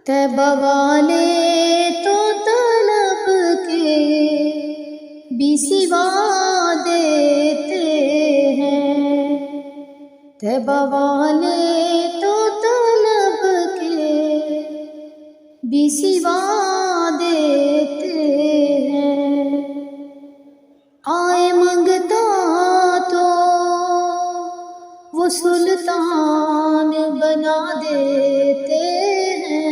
طیبہ والے تو طلب کے بھی سوا دیتے ہیں، طیبہ والے تو طلب کے بھی سوا دیتے ہیں۔ آئے منگتا تو وہ سلطان بنا دیتے ہیں،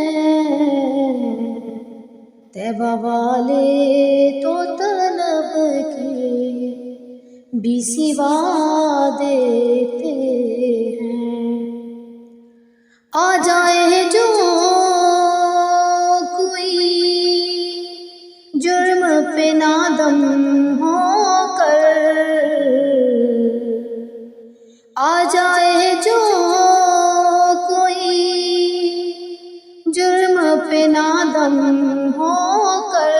طیبہ والے تو طلب کے بھی سوا دیتے ہیں۔ آ جائے جو کوئی جرم پہ نادم ہو کر، آ جائے جو کوئی جرم پہ نادم ہو کر،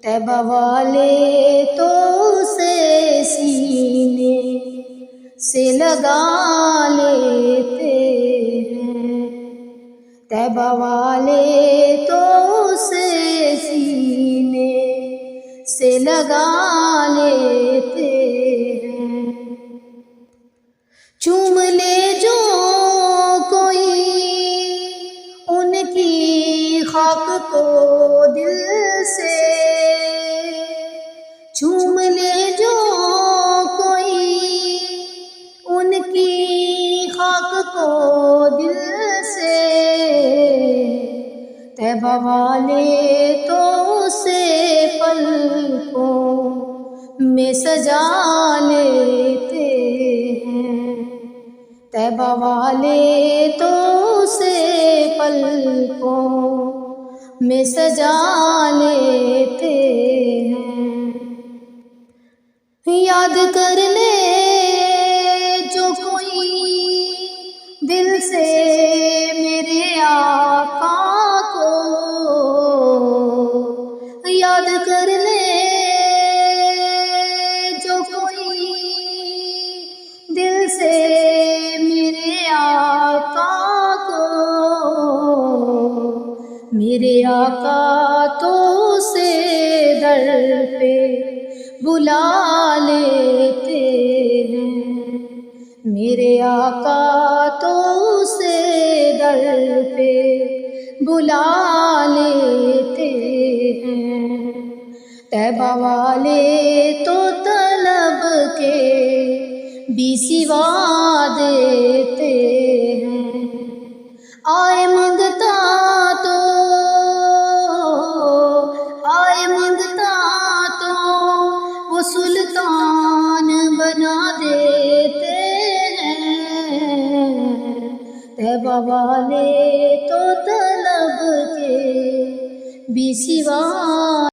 طیبہ والے تو اسے سینے سے لگا لیتے ہیں، طیبہ والے تو اسے سینے سے لگا لیتے ہیں۔ چوم لے جو کوئی ان کی خاک کو دل سے، چوم لے جو کوئی ان کی خاک کو دل سے، طیبہ والے تو اسے پلکوں میں سجا لیتے ہیں، طیبہ والے تو اسے پلکوں میں سجا لیتے ہیں۔ یاد کر لے جو کوئی دل سے میرے آقا کو، یاد کر لے جو کوئی دل سے میرے آقا کو، میرے آقا تو اسے در پہ بلا لیتے ہیں، میرے آقا تو اسے در پہ بلا لیتے ہیں، طیبہ والے تو طلب کے بھی سوا دیتے ہیں۔ آئے منگتا تو وہ سلطان بنا دیتے ہیں، طیبہ والے تو طلب کے بھی سوا